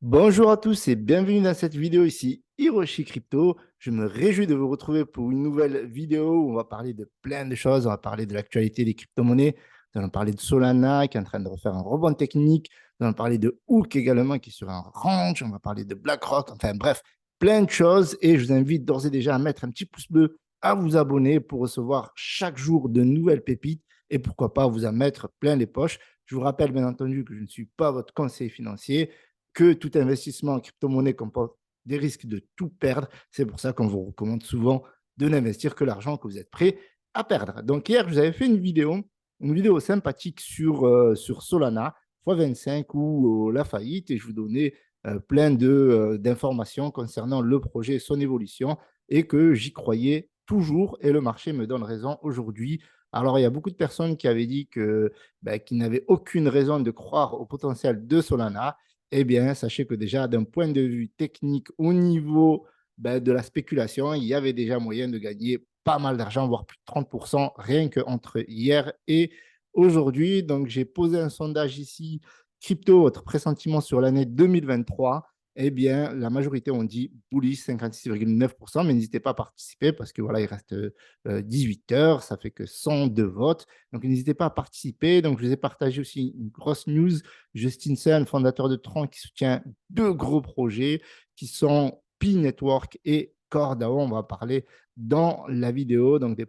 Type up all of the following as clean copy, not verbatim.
Bonjour à tous et bienvenue dans cette vidéo ici, Hiroshi Crypto. Je me réjouis de vous retrouver pour une nouvelle vidéo où on va parler de plein de choses. On va parler de l'actualité des crypto-monnaies. Nous allons parler de Solana qui est en train de refaire un rebond technique. Nous allons parler de Hook également qui est sur un range. On va parler de BlackRock. Enfin bref, plein de choses. Et je vous invite d'ores et déjà à mettre un petit pouce bleu, à vous abonner pour recevoir chaque jour de nouvelles pépites et pourquoi pas vous en mettre plein les poches. Je vous rappelle bien entendu que je ne suis pas votre conseiller financier, que tout investissement en crypto-monnaie comporte des risques de tout perdre. C'est pour ça qu'on vous recommande souvent de n'investir que l'argent que vous êtes prêt à perdre. Donc hier, je vous avais fait une vidéo sympathique sur Solana x25 ou la faillite et je vous donnais plein d'informations concernant le projet et son évolution et que j'y croyais toujours et le marché me donne raison aujourd'hui. Alors, il y a beaucoup de personnes qui avaient dit qu'ils n'avaient aucune raison de croire au potentiel de Solana. Eh bien, sachez que déjà, d'un point de vue technique, au niveau de la spéculation, il y avait déjà moyen de gagner pas mal d'argent, voire plus de 30% rien qu'entre hier et aujourd'hui. Donc, j'ai posé un sondage ici, crypto, votre pressentiment sur l'année 2023. Eh bien, la majorité ont dit bullish 56,9%, mais n'hésitez pas à participer parce que voilà, il reste 18 heures, ça fait que 102 votes. Donc, n'hésitez pas à participer. Donc, je vous ai partagé aussi une grosse news. Justin Sun, fondateur de Tron, qui soutient deux gros projets qui sont Pi Network et Cordao. On va parler dans la vidéo, donc des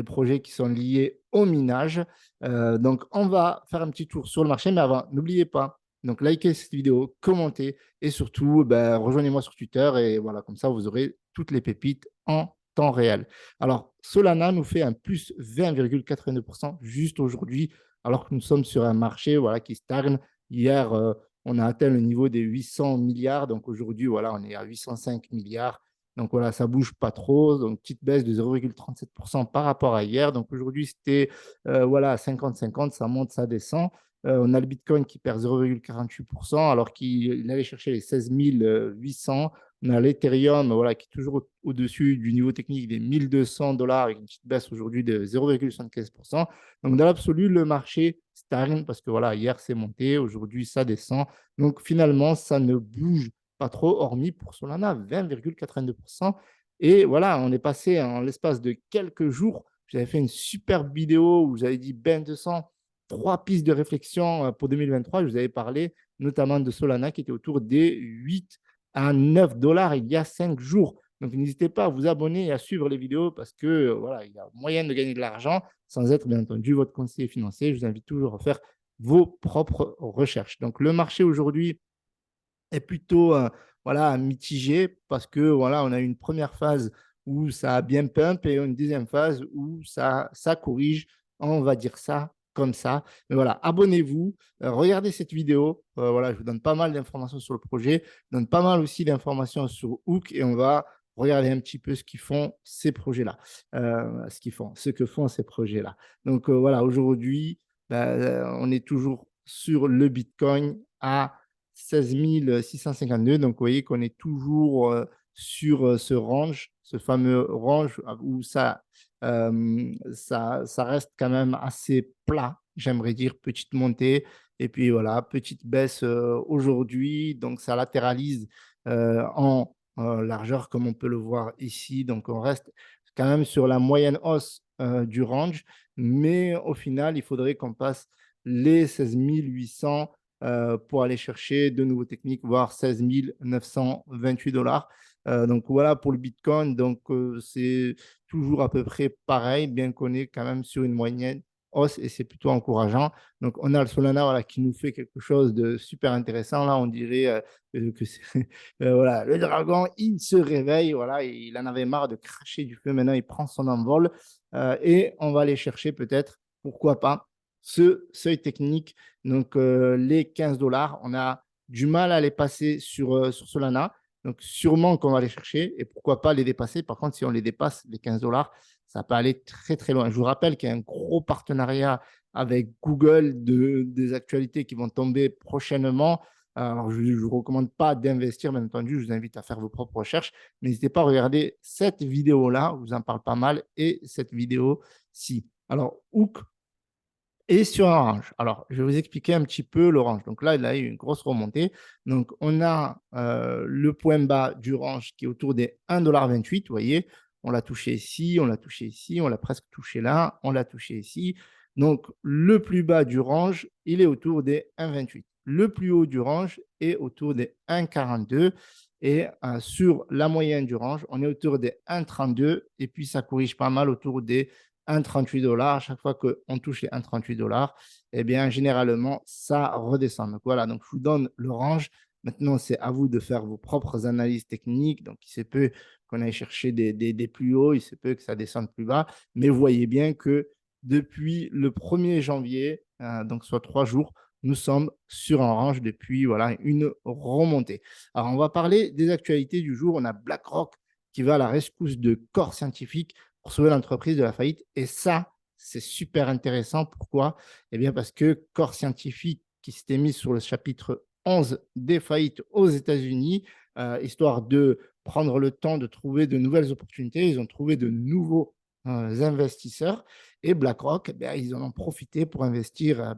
projets qui sont liés au minage. Donc, on va faire un petit tour sur le marché, mais avant, n'oubliez pas, donc likez cette vidéo, commentez et surtout, rejoignez-moi sur Twitter et voilà, comme ça, vous aurez toutes les pépites en temps réel. Alors, Solana nous fait un plus 20,82% juste aujourd'hui, alors que nous sommes sur un marché voilà, qui stagne. Hier, on a atteint le niveau des 800 milliards, donc aujourd'hui, voilà, on est à 805 milliards. Donc voilà, ça ne bouge pas trop. Donc petite baisse de 0,37% par rapport à hier. Donc aujourd'hui, c'était voilà, 50-50, ça monte, ça descend. On a le Bitcoin qui perd 0,48% alors qu'il allait chercher les 16 800. On a l'Ethereum voilà, qui est toujours au-dessus du niveau technique des 1200 $ avec une petite baisse aujourd'hui de 0,75%. Donc dans l'absolu, le marché stagne parce que voilà, hier c'est monté, aujourd'hui ça descend. Donc finalement, ça ne bouge pas trop, hormis pour Solana, 20,82%. Et voilà, on est passé en l'espace de quelques jours. J'avais fait une superbe vidéo où j'avais dit Ben 200, trois pistes de réflexion pour 2023. Je vous avais parlé notamment de Solana qui était autour des 8 à 9 dollars il y a 5 jours. Donc n'hésitez pas à vous abonner et à suivre les vidéos parce que voilà, il y a moyen de gagner de l'argent sans être bien entendu votre conseiller financier. Je vous invite toujours à faire vos propres recherches. Donc le marché aujourd'hui est plutôt voilà, mitigé parce que voilà, on a une première phase où ça a bien pump et une deuxième phase où ça corrige, on va dire ça comme ça. Mais voilà, abonnez-vous, regardez cette vidéo. Voilà, je vous donne pas mal d'informations sur le projet, je donne pas mal aussi d'informations sur Hook et on va regarder un petit peu ce qu'ils font ces projets-là, ce que font ces projets-là. Donc voilà, aujourd'hui, on est toujours sur le Bitcoin à 16 652. Donc, vous voyez qu'on est toujours sur ce range, ce fameux range où ça reste quand même assez plat, j'aimerais dire, petite montée. Et puis voilà, petite baisse aujourd'hui. Donc, ça latéralise en largeur, comme on peut le voir ici. Donc, on reste quand même sur la moyenne hausse du range. Mais au final, il faudrait qu'on passe les 16 800 pour aller chercher de nouveaux techniques, voire 16 928 $. Donc voilà pour le Bitcoin. Donc c'est toujours à peu près pareil, bien qu'on est quand même sur une moyenne hausse et c'est plutôt encourageant. Donc on a le Solana voilà, qui nous fait quelque chose de super intéressant. Là, on dirait que c'est voilà, le dragon, il se réveille. Voilà, il en avait marre de cracher du feu. Maintenant, il prend son envol et on va aller chercher peut-être, pourquoi pas, ce seuil technique donc, les 15 dollars, on a du mal à les passer sur Solana. Donc, sûrement qu'on va les chercher et pourquoi pas les dépasser. Par contre, si on les dépasse, les 15 dollars, ça peut aller très, très loin. Je vous rappelle qu'il y a un gros partenariat avec Google des actualités qui vont tomber prochainement. Alors, je ne vous recommande pas d'investir, bien entendu. Je vous invite à faire vos propres recherches. N'hésitez pas à regarder cette vidéo-là, je vous en parle pas mal, et cette vidéo-ci. Alors, Hook et sur Orange. Alors, je vais vous expliquer un petit peu l'Orange. Donc là, il a eu une grosse remontée. Donc, on a le point bas du Orange qui est autour des 1,28 $. Vous voyez, on l'a touché ici, on l'a touché ici, on l'a presque touché là, on l'a touché ici. Donc, le plus bas du range, il est autour des 1,28. Le plus haut du range est autour des 1,42. Et sur la moyenne du range, on est autour des 1,32. Et puis, ça corrige pas mal autour des 1,38 $. À chaque fois qu'on touche les 1,38 $, eh bien, généralement, ça redescend. Donc, voilà. Donc, je vous donne le range. Maintenant, c'est à vous de faire vos propres analyses techniques. Donc, il se peut qu'on aille chercher des plus hauts, il se peut que ça descende plus bas. Mais vous voyez bien que depuis le 1er janvier, donc soit 3 jours, nous sommes sur un range depuis voilà, une remontée. Alors, on va parler des actualités du jour. On a BlackRock qui va à la rescousse de Core Scientific pour sauver l'entreprise de la faillite. Et ça, c'est super intéressant. Pourquoi? Eh bien, parce que Core Scientific, qui s'était mis sur le chapitre 11 des faillites aux États-Unis, histoire de prendre le temps de trouver de nouvelles opportunités, ils ont trouvé de nouveaux investisseurs. Et BlackRock, ben, ils en ont profité pour investir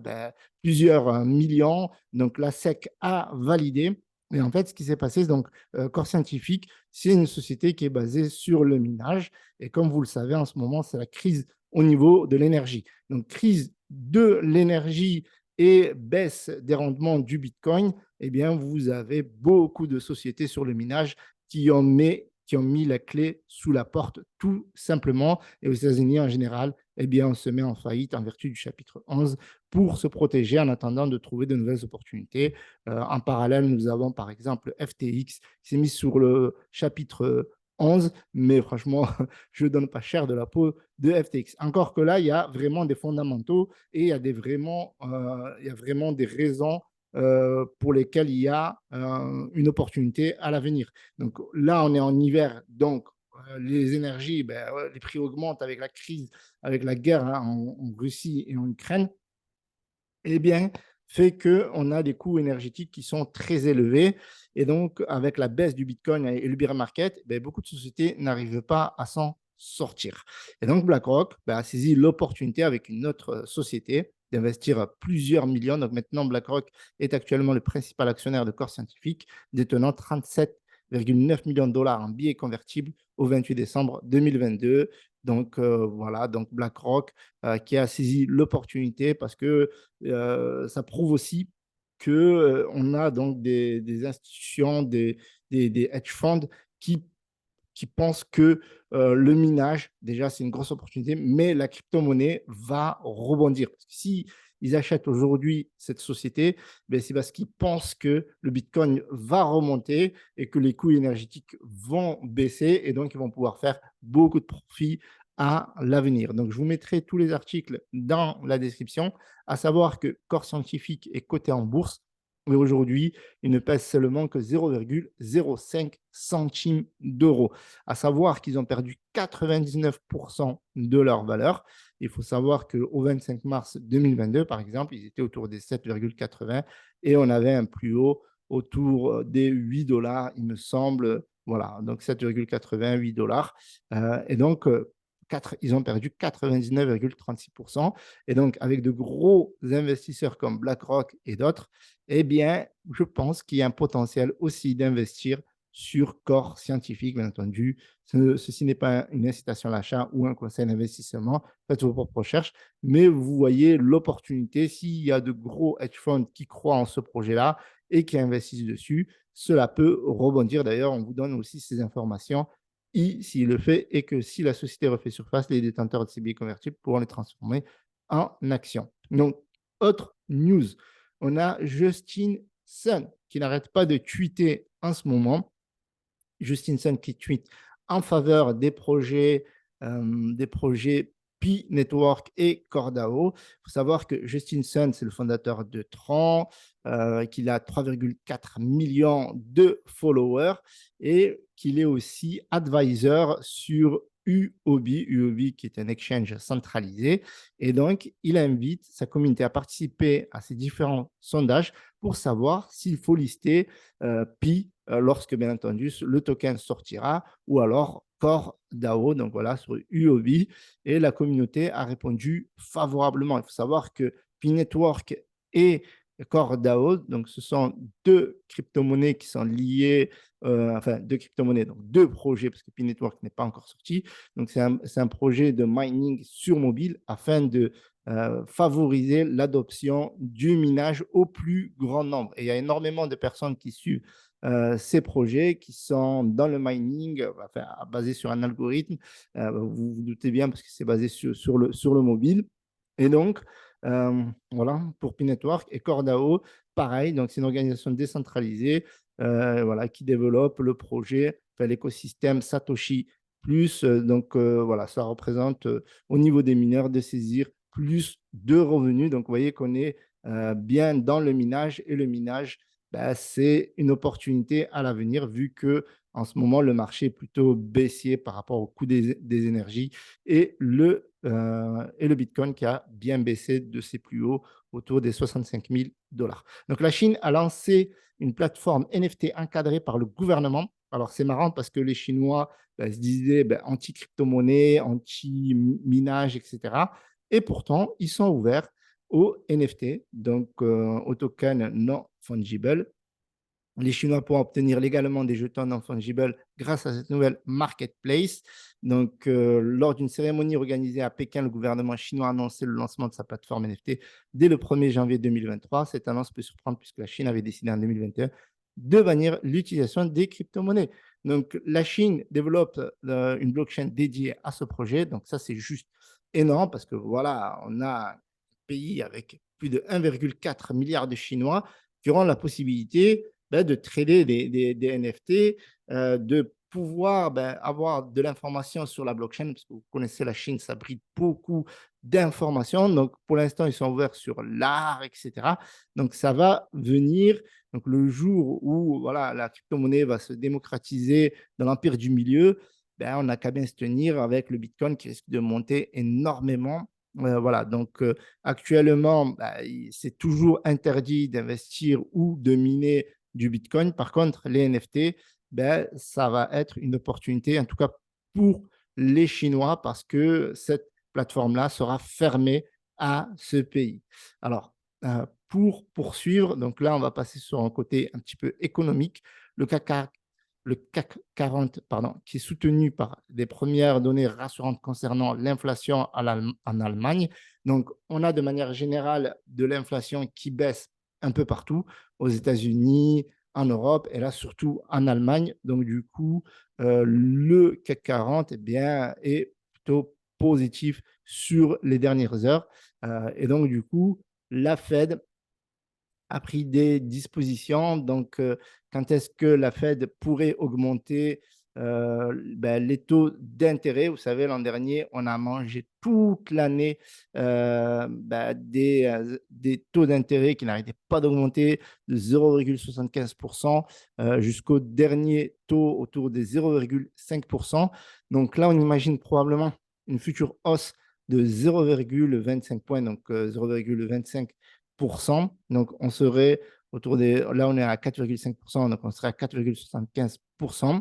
plusieurs millions. Donc, la SEC a validé. Et en fait, ce qui s'est passé, donc, Core Scientific, c'est une société qui est basée sur le minage. Et comme vous le savez, en ce moment, c'est la crise au niveau de l'énergie. Donc, crise de l'énergie et baisse des rendements du Bitcoin, eh bien, vous avez beaucoup de sociétés sur le minage qui ont mis la clé sous la porte, tout simplement. Et aux États-Unis, en général, eh bien, on se met en faillite en vertu du chapitre 11 pour se protéger en attendant de trouver de nouvelles opportunités. En parallèle, nous avons par exemple FTX qui s'est mis sur le chapitre 11, mais franchement, je ne donne pas cher de la peau de FTX. Encore que là, il y a vraiment des fondamentaux et il y a vraiment des raisons pour lesquelles il y a une opportunité à l'avenir. Donc là, on est en hiver, donc les énergies, les prix augmentent avec la crise, avec la guerre en Russie et en Ukraine. Eh bien, fait qu'on a des coûts énergétiques qui sont très élevés. Et donc, avec la baisse du Bitcoin et le bear market, beaucoup de sociétés n'arrivent pas à s'en sortir. Et donc, BlackRock a saisi l'opportunité avec une autre société d'investir plusieurs millions. Donc, maintenant, BlackRock est actuellement le principal actionnaire de Core Scientific, détenant 37,9 millions de dollars en billets convertibles au 28 décembre 2022. Donc, voilà, donc BlackRock qui a saisi l'opportunité parce que ça prouve aussi qu'on a donc des institutions, des hedge funds qui, qui pensent que le minage, déjà, c'est une grosse opportunité, mais la crypto-monnaie va rebondir. Parce que si ils achètent aujourd'hui cette société, c'est parce qu'ils pensent que le Bitcoin va remonter et que les coûts énergétiques vont baisser et donc ils vont pouvoir faire beaucoup de profits à l'avenir. Donc, je vous mettrai tous les articles dans la description, à savoir que Core Scientific est coté en bourse, mais aujourd'hui, il ne pèse seulement que 0,05 centimes d'euros. À savoir qu'ils ont perdu 99% de leur valeur. Il faut savoir qu'au 25 mars 2022, par exemple, ils étaient autour des 7,80 et on avait un plus haut autour des 8 $, il me semble. Voilà, donc 7,80, 8 $. Et donc, ils ont perdu 99,36%. Et donc, avec de gros investisseurs comme BlackRock et d'autres, eh bien, je pense qu'il y a un potentiel aussi d'investir sur Core Scientifique, bien entendu. Ceci n'est pas une incitation à l'achat ou un conseil d'investissement. Faites vos propres recherches, mais vous voyez l'opportunité. S'il y a de gros hedge funds qui croient en ce projet-là et qui investissent dessus, cela peut rebondir. D'ailleurs, on vous donne aussi ces informations s'il le fait et que si la société refait surface, les détenteurs de ces billets convertibles pourront les transformer en actions. Donc, autre news, on a Justin Sun qui n'arrête pas de tweeter en ce moment. Justin Sun qui tweet en faveur des projets Pi Network et Cordao. Il faut savoir que Justin Sun, c'est le fondateur de Tron, qu'il a 3,4 millions de followers et qu'il est aussi advisor sur UOB qui est un exchange centralisé. Et donc, il invite sa communauté à participer à ces différents sondages pour savoir s'il faut lister Pi lorsque, bien entendu, le token sortira ou alors Core DAO, donc voilà, sur UOB, et la communauté a répondu favorablement. Il faut savoir que P-Network et Core DAO, donc ce sont deux crypto-monnaies qui sont liées, enfin deux crypto-monnaies, donc deux projets, parce que P-Network n'est pas encore sorti. Donc c'est un projet de mining sur mobile afin de favoriser l'adoption du minage au plus grand nombre. Et il y a énormément de personnes qui suivent ces projets qui sont dans le mining, enfin, basés sur un algorithme. Vous vous doutez bien parce que c'est basé sur le mobile. Et donc, voilà, pour P-Network et CoreDAO, pareil, donc c'est une organisation décentralisée voilà, qui développe le projet, enfin, l'écosystème Satoshi Plus. Donc, voilà, ça représente au niveau des mineurs de saisir plus de revenus. Donc, vous voyez qu'on est bien dans le minage et le minage, ben, c'est une opportunité à l'avenir vu que en ce moment, le marché est plutôt baissier par rapport au coût des énergies et le Bitcoin qui a bien baissé de ses plus hauts autour des 65 000 dollars. Donc, la Chine a lancé une plateforme NFT encadrée par le gouvernement. Alors, c'est marrant parce que les Chinois se disaient anti-crypto-monnaie, anti-minage, etc. Et pourtant, ils sont ouverts aux NFT, donc aux tokens non fungibles. Les Chinois pourront obtenir légalement des jetons non fungibles grâce à cette nouvelle marketplace. Donc, lors d'une cérémonie organisée à Pékin, le gouvernement chinois a annoncé le lancement de sa plateforme NFT dès le 1er janvier 2023. Cette annonce peut surprendre puisque la Chine avait décidé en 2021 de bannir l'utilisation des crypto-monnaies. Donc, la Chine développe une blockchain dédiée à ce projet. Donc, ça, c'est juste énorme parce que voilà, on a un pays avec plus de 1,4 milliard de Chinois qui auront la possibilité de trader des NFT, de pouvoir avoir de l'information sur la blockchain, parce que vous connaissez la Chine, ça brille beaucoup d'informations. Donc, pour l'instant, ils sont ouverts sur l'art, etc. Donc, ça va venir. Donc, le jour où voilà, la crypto-monnaie va se démocratiser dans l'empire du milieu, on n'a qu'à bien se tenir avec le Bitcoin qui risque de monter énormément. Voilà, donc actuellement, c'est toujours interdit d'investir ou de miner du Bitcoin. Par contre, les NFT, ça va être une opportunité, en tout cas pour les Chinois, parce que cette plateforme-là sera fermée à ce pays. Alors, pour poursuivre, donc là, on va passer sur un côté un petit peu économique. Le CAC 40, pardon, qui est soutenu par des premières données rassurantes concernant l'inflation en Allemagne. Donc, on a de manière générale de l'inflation qui baisse un peu partout, aux États-Unis, en Europe et là surtout en Allemagne. Donc, du coup, le CAC 40 est plutôt positif sur les dernières heures. Et donc, du coup, la Fed a pris des dispositions. Donc, quand est-ce que la Fed pourrait augmenter les taux d'intérêt? Vous savez, l'an dernier, on a mangé toute l'année des taux d'intérêt qui n'arrêtaient pas d'augmenter de 0,75% jusqu'au dernier taux autour des 0,5%. Donc là, on imagine probablement une future hausse de 0,25 points, donc 0,25%. Donc, on serait autour des. Là, on est à 4,5%, donc on serait à 4,75%.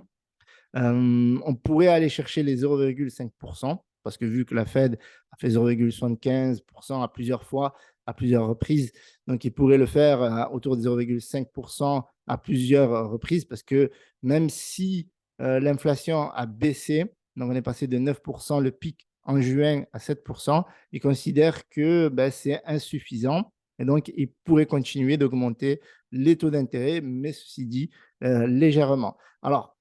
On pourrait aller chercher les 0,5%, parce que vu que la Fed a fait 0,75% à plusieurs fois, à plusieurs reprises, donc il pourrait le faire autour de 0,5% à plusieurs reprises, parce que même si l'inflation a baissé, donc on est passé de 9% le pic en juin à 7%, il considère que c'est insuffisant. Et donc, il pourrait continuer d'augmenter les taux d'intérêt, mais ceci dit, légèrement. Alors,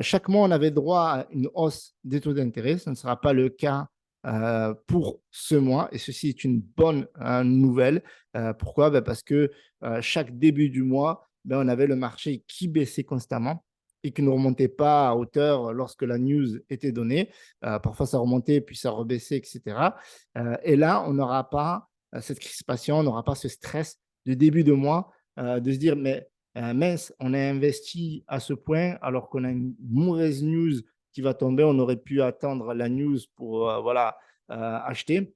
chaque mois, on avait droit à une hausse des taux d'intérêt. Ce ne sera pas le cas pour ce mois. Et ceci est une bonne nouvelle. Pourquoi? Parce que chaque début du mois, on avait le marché qui baissait constamment et qui ne remontait pas à hauteur lorsque la news était donnée. Parfois, ça remontait, puis ça rebaissait, etc. Et là, on n'aura pas cette crispation, on n'aura pas ce stress de début de mois de se dire, mais mince, on a investi à ce point alors qu'on a une mauvaise news qui va tomber. On aurait pu attendre la news pour voilà, acheter.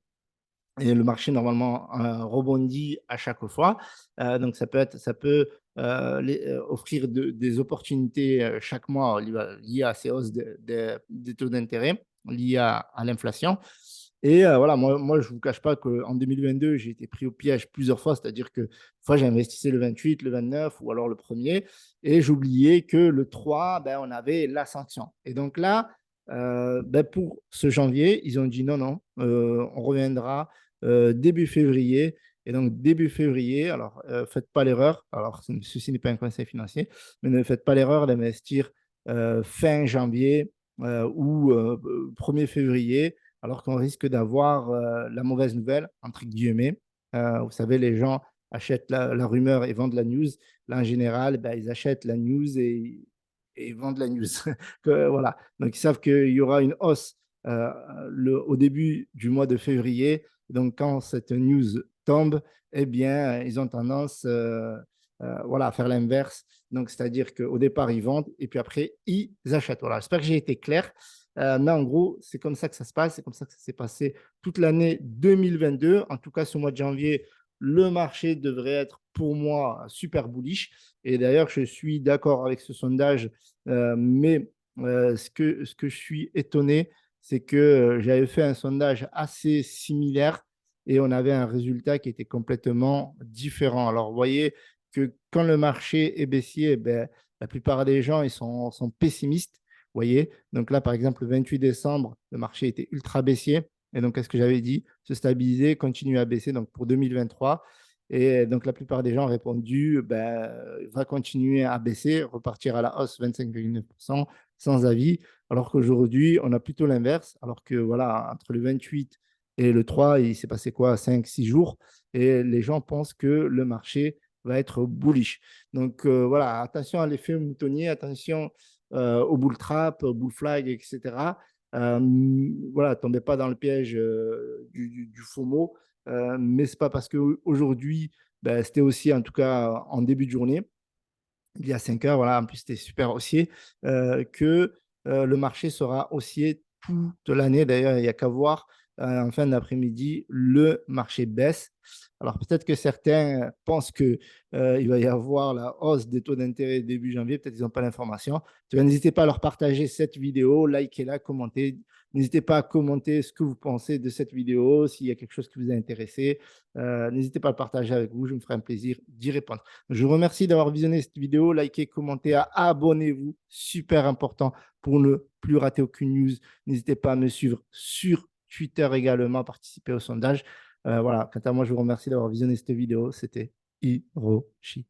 et le marché normalement rebondit à chaque fois. Donc ça peut offrir des opportunités chaque mois liées à ces hausses des taux d'intérêt, liées à l'inflation. Et voilà, moi, je ne vous cache pas qu'en 2022, j'ai été pris au piège plusieurs fois, c'est-à-dire que fois, j'investissais le 28, le 29 ou alors le premier, et j'oubliais que le 3, ben, on avait la sanction. Et donc là, ben, pour ce janvier, ils ont dit non, non, on reviendra début février. Et donc, début février, alors faites pas l'erreur, alors ceci n'est pas un conseil financier, mais ne faites pas l'erreur d'investir fin janvier ou 1er février, alors qu'on risque d'avoir la mauvaise nouvelle, entre guillemets. Vous savez, les gens achètent la rumeur et vendent la news. Là, en général, ben, ils achètent la news et vendent la news. Voilà. Donc, ils savent qu'il y aura une hausse au début du mois de février. Donc, quand cette news tombe, eh bien, ils ont tendance voilà, à faire l'inverse. Donc, c'est-à-dire qu'au départ, ils vendent et puis après, ils achètent. Voilà. J'espère que j'ai été clair. Mais en gros, c'est comme ça que ça se passe. C'est comme ça que ça s'est passé toute l'année 2022. En tout cas, ce mois de janvier, le marché devrait être pour moi super bullish. Et d'ailleurs, je suis d'accord avec ce sondage, mais ce que je suis étonné, c'est que j'avais fait un sondage assez similaire et on avait un résultat qui était complètement différent. Alors, vous voyez que quand le marché est baissier, ben, la plupart des gens sont pessimistes. Vous voyez, donc là, par exemple, le 28 décembre, le marché était ultra baissier. Et donc, qu'est-ce que j'avais dit? Se stabiliser, continuer à baisser donc pour 2023. Et donc, la plupart des gens ont répondu, ben, va continuer à baisser, repartir à la hausse 25,9% sans avis. Alors qu'aujourd'hui, on a plutôt l'inverse. Alors que voilà, entre le 28 et le 3, il s'est passé quoi? 5, 6 jours. Et les gens pensent que le marché va être bullish. Donc voilà, attention à l'effet moutonnier, attention au bull trap, au bull flag, etc. Voilà, tombez pas dans le piège du FOMO. Mais c'est pas parce qu'aujourd'hui, ben, c'était aussi, en tout cas en début de journée, il y a 5 heures, voilà, en plus c'était super haussier, que le marché sera haussier toute l'année. D'ailleurs, il n'y a qu'à voir en fin d'après-midi, le marché baisse. Alors peut-être que certains pensent qu'il va y avoir la hausse des taux d'intérêt début janvier, peut-être qu'ils n'ont pas l'information. N'hésitez pas à leur partager cette vidéo, likez-la, commentez. N'hésitez pas à commenter ce que vous pensez de cette vidéo, s'il y a quelque chose qui vous a intéressé. N'hésitez pas à le partager avec vous, je me ferai un plaisir d'y répondre. Je vous remercie d'avoir visionné cette vidéo. Likez, commentez, abonnez-vous. Super important pour ne plus rater aucune news. N'hésitez pas à me suivre sur Twitter également, participer au sondage. Voilà, quant à moi, je vous remercie d'avoir visionné cette vidéo. C'était Hiroshi.